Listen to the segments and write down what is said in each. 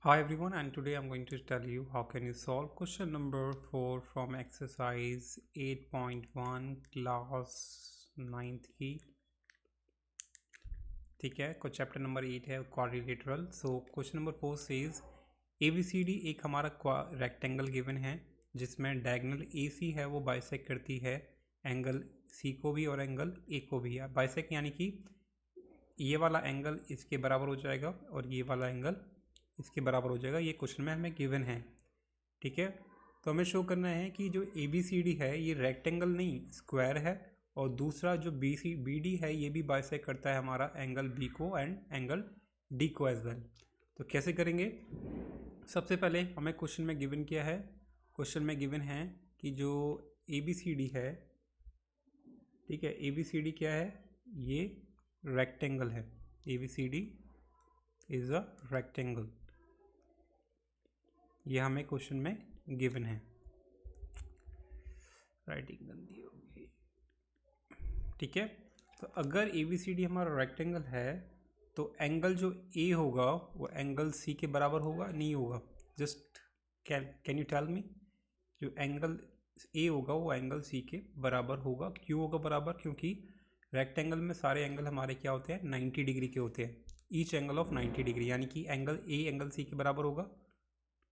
Hi everyone, and today I'm going to tell you how can you solve question number 4 from exercise 8.1 class 9th की। ठीक है, को chapter number 8 है quadrilateral. So question number 4 says ABCD एक हमारा rectangle given है जिसमें diagonal AC है वो बाइसेक्ट करती है एंगल C को भी और एंगल A को भी। बाइसेक्ट यानी कि ये वाला एंगल इसके बराबर हो जाएगा और ये वाला एंगल इसके बराबर हो जाएगा। ये क्वेश्चन में हमें गिवन है। ठीक है, तो हमें शो करना है कि जो ABCD है ये रेक्टेंगल नहीं स्क्वायर है, और दूसरा जो BD है ये भी बाइसेक्ट करता है हमारा एंगल B को एंड एंगल D को एज वेल। तो कैसे करेंगे? सबसे पहले हमें क्वेश्चन में गिवन क्या है? क्वेश्चन में गिवन है कि जो ABCD है, ठीक है, ABCD क्या है? ये रेक्टेंगल है। ABCD इज अ रेक्टेंगल, ये हमें क्वेश्चन में गिवन है। राइटिंग गंदी हो गई। ठीक है, तो अगर ABCD हमारा रेक्टेंगल है तो एंगल जो A होगा वो एंगल C के बराबर होगा नहीं होगा? Just can you tell me? जो एंगल A होगा वो एंगल C के बराबर होगा। क्यों होगा बराबर? क्योंकि रेक्टेंगल में सारे एंगल हमारे क्या होते हैं? 90 डिग्री के होते हैं। ईच एंगल ऑफ 90 डिग्री, यानी कि एंगल A एंगल C के बराबर होगा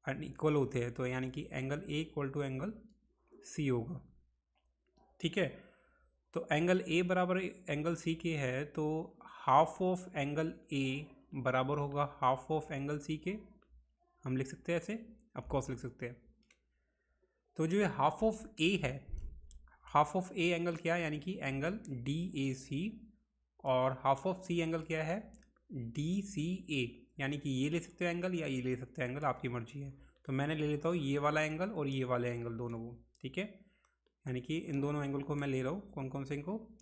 एंड इक्वल होते हैं, तो यानी कि angle A equal to angle C होगा। ठीक है, तो एंगल A बराबर एंगल C के है तो हाफ ऑफ एंगल A बराबर होगा हाफ ऑफ एंगल C के। हम लिख सकते हैं ऐसे, ऑफकोर्स लिख सकते हैं। तो जो हाफ ऑफ A है, हाफ ऑफ A एंगल क्या है? यानी कि एंगल DAC, और हाफ ऑफ C एंगल क्या है? DCA, यानी कि ये ले सकते हो एंगल या ये ले सकते हैं एंगल, आपकी मर्जी है। तो मैंने ले लेता हूँ ये वाला एंगल और ये वाला एंगल दोनों को। ठीक है, यानी कि इन दोनों एंगल को मैं ले रहा हूँ। कौन कौन से इनको?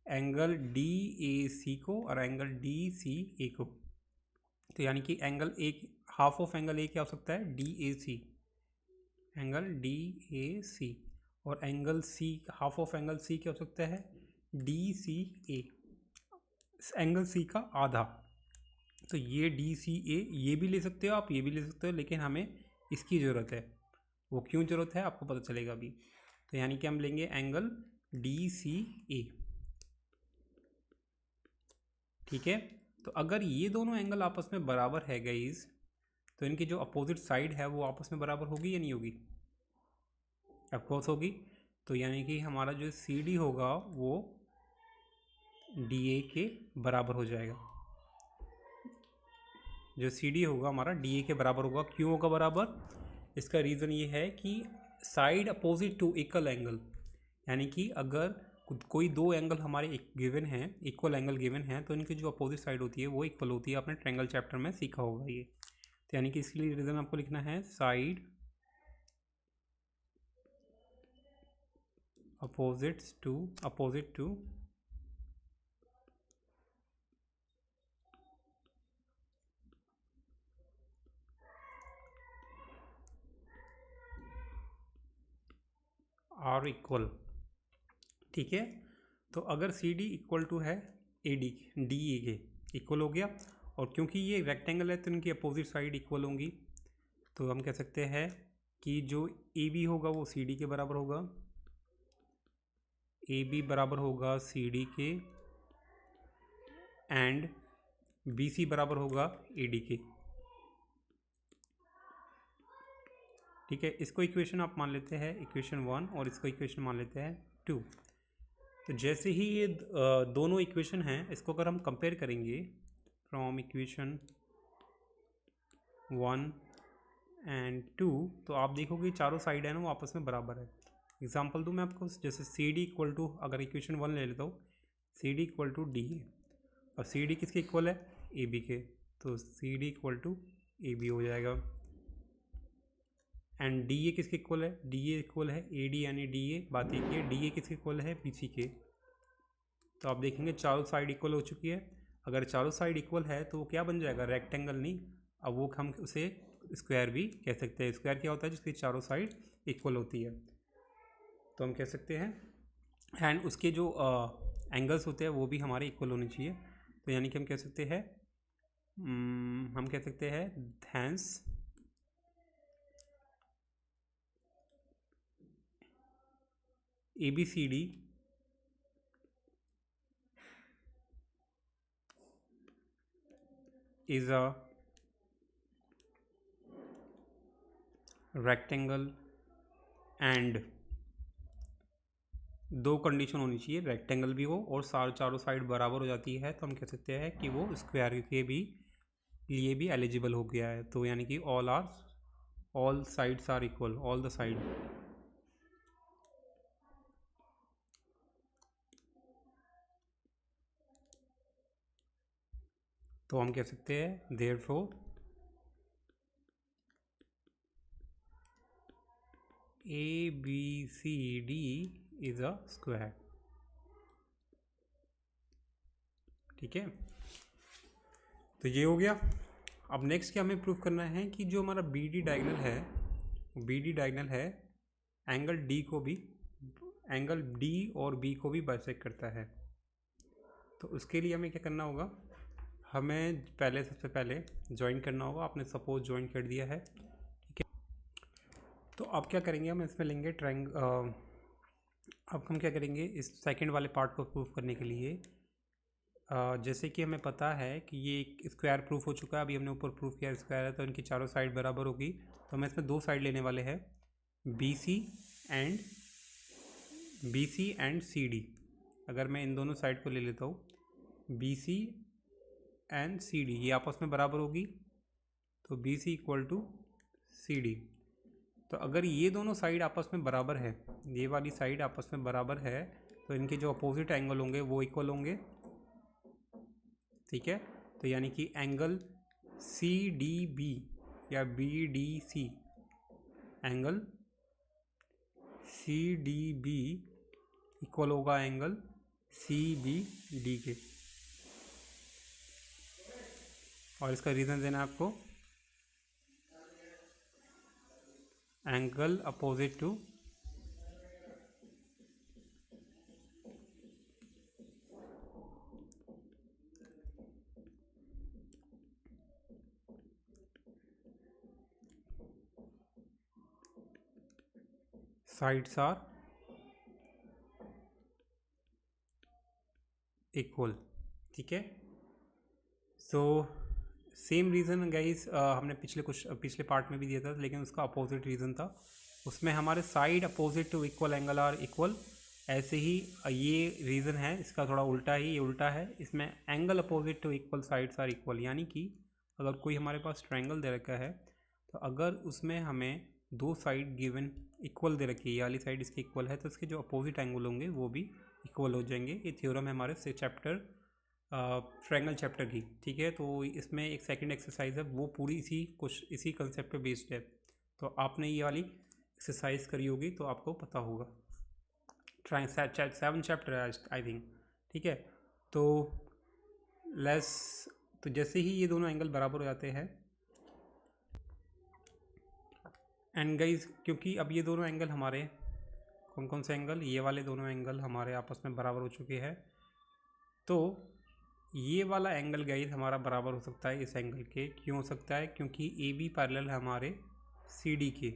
एंगल DAC को और एंगल DCA को। तो यानी कि एंगल एक हाफ ऑफ एंगल ए क्या हो सकता है? DAC, एंगल DAC, और angle C half of angle C क्या हो सकता है? DCA, एंगल C का आधा। तो ये DCA ये भी ले सकते हो आप, ये भी ले सकते हो, लेकिन हमें इसकी ज़रूरत है। वो क्यों ज़रूरत है आपको पता चलेगा अभी। तो यानी कि हम लेंगे एंगल DCA। ठीक है, तो अगर ये दोनों एंगल आपस में बराबर है गाइस, तो इनकी जो अपोजिट साइड है वो आपस में बराबर होगी या नहीं होगी? ऑफकोर्स होगी। तो यानी कि हमारा जो CD होगा वो DA के बराबर हो जाएगा। जो CD होगा हमारा DA के बराबर होगा। क्यों होगा बराबर? इसका रीज़न ये है कि side opposite to equal angle, यानी कि अगर कोई दो एंगल हमारे एक गिवन हैं, इक्वल एंगल गिवन हैं, तो इनकी जो अपोजिट साइड होती है वो इक्वल होती है। आपने ट्रायंगल चैप्टर में सीखा होगा ये। तो यानी कि इसके लिए रीज़न आपको लिखना है side opposite to are equal. ठीक है, तो अगर CD इक्वल टू है AD DA के इक्वल हो गया, और क्योंकि ये रेक्टेंगल है तो इनकी अपोजिट साइड इक्वल होंगी, तो हम कह सकते हैं कि जो AB होगा वो CD के बराबर होगा, AB बराबर होगा CD के, एंड BC बराबर होगा AD के। ठीक है, इसको इक्वेशन आप मान लेते हैं इक्वेशन 1 और इसको इक्वेशन मान लेते हैं 2। तो जैसे ही ये दोनों इक्वेशन हैं, इसको अगर हम कंपेयर करेंगे फ्रॉम इक्वेशन 1 एंड 2, तो आप देखोगे चारों साइड है ना वो आपस में बराबर है। एग्जांपल दूँ मैं आपको, जैसे CD इक्वल टू, अगर इक्वेशन 1 ले लेता हूँ, CD इक्वल टू DA, और CD किसके इक्वल है? AB के, तो CD इक्वल टू AB हो जाएगा। एंड DA किसके इक्वल है? DA इक्वल है AD यानी DA। बात एक है DA किसके इक्वल है? BC के। तो आप देखेंगे चारों साइड इक्वल हो चुकी है। अगर चारों साइड इक्वल है तो वो क्या बन जाएगा? रेक्टेंगल नहीं, अब वो हम उसे स्क्वायर भी कह सकते हैं। स्क्वायर क्या होता है? जिसकी चारों साइड इक्वल होती है, तो हम कह सकते हैं। एंड उसके जो एंगल्स होते हैं वो भी हमारे इक्वल होने चाहिए। तो यानी कि हम कह सकते हैं hence ABCD is a rectangle and दो कंडीशन होनी चाहिए, रेक्टेंगल भी हो और चारों साइड बराबर हो जाती है, तो हम कह सकते हैं कि वो स्क्वायर के भी लिए भी एलिजिबल हो गया है। तो यानी कि all sides are equal, all the side. तो हम कह सकते हैं therefore ABCD is a square. ठीक है, तो ये हो गया। अब नेक्स्ट क्या हमें प्रूफ करना है कि जो हमारा BD डायगोनल है एंगल D और B को भी बाइसेक्ट करता है। तो उसके लिए हमें क्या करना होगा, हमें सबसे पहले ज्वाइन करना होगा। आपने सपोज ज्वाइन कर दिया है, ठीक है। तो अब क्या करेंगे, हम इसमें लेंगे अब हम क्या करेंगे, इस सेकंड वाले पार्ट को प्रूफ करने के लिए जैसे कि हमें पता है कि ये एक स्क्वायर प्रूफ हो चुका है, अभी हमने ऊपर प्रूफ किया स्क्वायर है, तो इनकी चारों साइड बराबर होगी। तो हम इसमें दो साइड लेने वाले हैं, BC एंड CD। अगर मैं इन दोनों साइड को ले लेता हूँ, BC एंड CD, ये आपस में बराबर होगी, तो BC इक्वल टू CD। तो अगर ये दोनों साइड आपस में बराबर है, ये वाली साइड आपस में बराबर है, तो इनके जो अपोजिट एंगल होंगे वो इक्वल होंगे। ठीक है, तो यानी कि एंगल CDB या BDC, एंगल CDB इक्वल होगा एंगल CBD के। और इसका रीज़न देना है आपको, angle opposite to sides are equal. ठीक है, सो सेम रीज़न गाइस हमने पिछले पार्ट में भी दिया था, लेकिन उसका अपोजिट रीज़न था। उसमें हमारे side opposite to equal angle are equal. ऐसे ही ये रीज़न है, इसका थोड़ा उल्टा ही, ये उल्टा है। इसमें angle opposite to equal sides are equal, यानी कि अगर कोई हमारे पास ट्रायंगल दे रखा है, तो अगर उसमें हमें दो साइड गिवन इक्वल दे रखी है, ये वाली साइड इसकी इक्वल है, तो इसके जो अपोजिट एंगल होंगे वो भी इक्वल हो जाएंगे। ये थ्योरम है हमारे से चैप्टर ट्रायंगल चैप्टर की। ठीक है, तो इसमें एक सेकंड एक्सरसाइज है, वो पूरी इसी कंसेप्ट पे बेस्ड है। तो आपने ये वाली एक्सरसाइज करी होगी तो आपको पता होगा। 7 चैप्टर है आई थिंक। ठीक है, तो जैसे ही ये दोनों एंगल बराबर हो जाते हैं, एंड गाइज क्योंकि अब ये दोनों एंगल हमारे कौन कौन से एंगल, ये वाले दोनों एंगल हमारे आपस में बराबर हो चुके हैं, तो ये वाला एंगल गाइज हमारा बराबर हो सकता है इस एंगल के। क्यों हो सकता है, क्योंकि AB पैरेलल है हमारे CD के।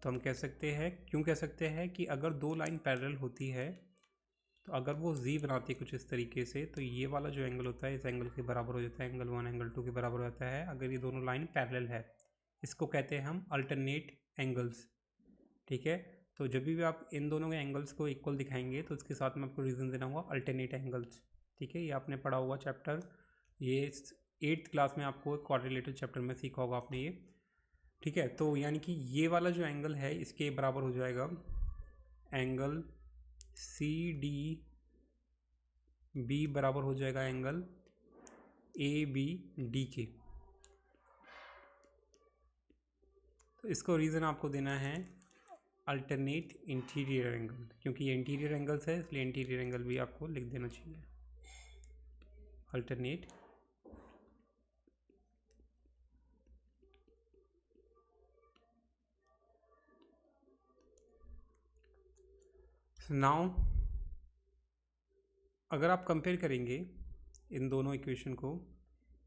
तो हम कह सकते हैं कि अगर दो लाइन पैरेलल होती है, तो अगर वो Z बनाती है कुछ इस तरीके से, तो ये वाला जो एंगल होता है इस एंगल के बराबर हो जाता है, एंगल 1 एंगल 2 के बराबर हो जाता है, अगर ये दोनों लाइन पैरेलल है। इसको कहते हैं हम अल्टरनेट एंगल्स। ठीक है, तो जब भी आप इन दोनों के एंगल्स को इक्वल दिखाएंगे, तो उसके साथ में आपको रीज़न देना होगा अल्टरनेट एंगल्स। ठीक है, ये आपने पढ़ा हुआ चैप्टर, ये 8th क्लास में आपको क्वाड्रिलेटरल चैप्टर में सीखा होगा आपने ये। ठीक है, तो यानी कि ये वाला जो एंगल है इसके बराबर हो जाएगा एंगल CDB बराबर हो जाएगा एंगल ABD के। तो इसको रीज़न आपको देना है अल्टरनेट इंटीरियर एंगल, क्योंकि ये इंटीरियर एंगल्स है, इसलिए इंटीरियर एंगल भी आपको लिख देना चाहिए, अल्टरनेट नाउ। अगर आप कंपेयर करेंगे इन दोनों इक्वेशन को,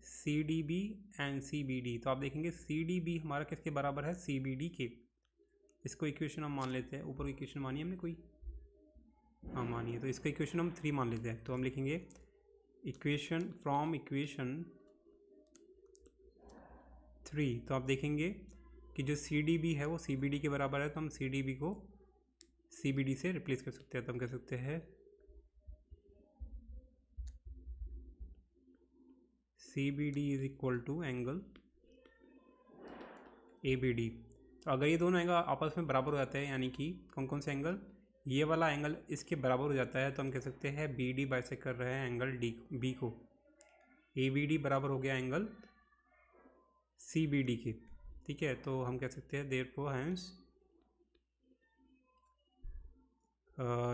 CDB एंड CBD, तो आप देखेंगे CDB हमारा किसके बराबर है, CBD के। इसको इक्वेशन हम मान लेते हैं, ऊपर इक्वेशन मानी हमने कोई, हाँ मानिए, तो इसका इक्वेशन हम 3 मान लेते हैं। तो हम लिखेंगे इक्वेशन फ्रॉम इक्वेशन 3। तो आप देखेंगे कि जो सी डी बी है वो सी बी डी के बराबर है, तो हम सी डी बी को सी बी डी से रिप्लेस कर सकते हैं। तो हम कह सकते हैं C B D is equal to angle A B D. तो अगर ये दोनों एंगल आपस में बराबर हो जाते हैं, यानी कि कौन कौन से एंगल, ये वाला एंगल इसके बराबर हो जाता है, तो हम कह सकते हैं बी डी बाइसेक्ट कर रहे हैं एंगल डी बी को। ए बी डी बराबर हो गया एंगल सी बी डी के, ठीक है। तो हम कह सकते हैं देयरफॉर हैंस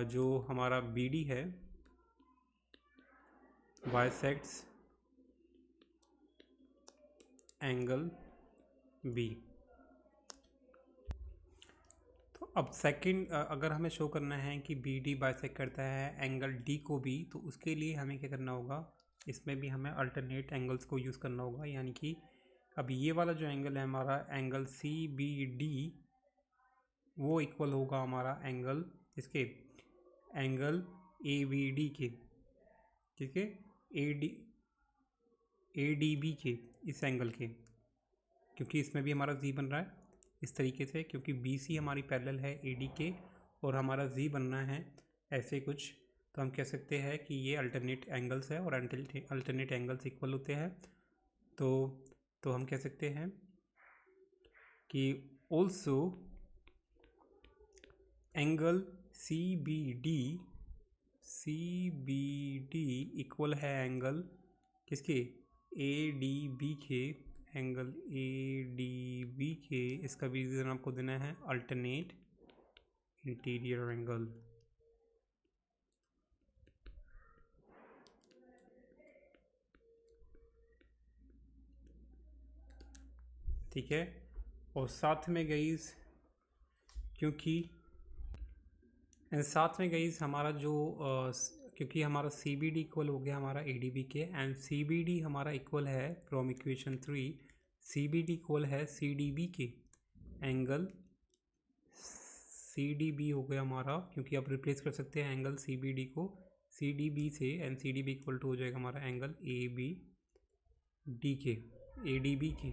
जो हमारा बी डी है बाइसेक्ट्स एंगल बी। तो अब सेकंड, अगर हमें शो करना है कि बी डी बाइसेक्ट करता है एंगल डी को भी, तो उसके लिए हमें क्या करना होगा, इसमें भी हमें अल्टरनेट एंगल्स को यूज़ करना होगा। यानी कि अब ये वाला जो एंगल है हमारा एंगल सी बी डी, वो इक्वल होगा हमारा एंगल इसके एंगल ए बी डी के, ठीक है, ए डी बी के, इस एंगल के, क्योंकि इसमें भी हमारा जी बन रहा है इस तरीके से, क्योंकि बी सी हमारी पैरेलल है ए डी के और हमारा जी बनना है ऐसे कुछ। तो हम कह सकते हैं कि ये अल्टरनेट एंगल्स है और अल्टरनेट एंगल्स इक्वल होते हैं। तो हम कह सकते हैं कि also angle C B D equal है एंगल किसके, ए डी बी के, एंगल ए डी बी के। इसका भी रीज़न आपको देना है अल्टरनेट इंटीरियर एंगल, ठीक है। और साथ में गाइस, क्योंकि साथ में गाइस हमारा जो क्योंकि हमारा सी बी डी इक्वल हो गया हमारा ए डी बी के, एंड सी बी डी हमारा इक्वल है from equation 3, C B D equal है सी डी बी के, एंगल सी डी बी हो गया हमारा, क्योंकि आप रिप्लेस कर सकते हैं एंगल सी बी डी को सी डी बी से, and C D B equal to हो जाएगा हमारा एंगल ए बी डी के, ए डी बी के।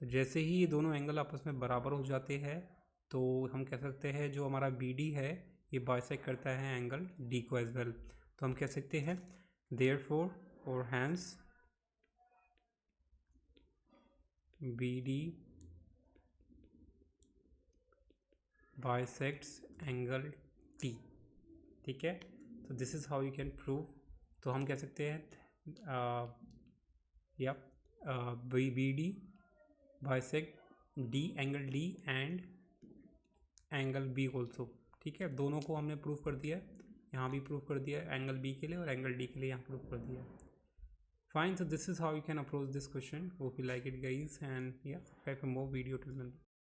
तो जैसे ही ये दोनों एंगल आपस में बराबर हो जाते हैं, तो हम कह सकते हैं जो हमारा बी डी है ये बाइसेक्ट करता है एंगल डी को एज वेल। तो हम कह सकते हैं देयरफॉर और hence B D bisects angle T, ठीक है। तो this is how you can prove. तो हम कह सकते हैं या B D bisect D angle D and angle B also, ठीक है। दोनों को हमने प्रूव कर दिया, यहाँ भी प्रूव कर दिया एंगल बी के लिए और एंगल डी के लिए यहाँ प्रूव कर दिया। Fine, so this is how you can approach this question. Hope you like it guys, and yeah, subscribe for more video till then.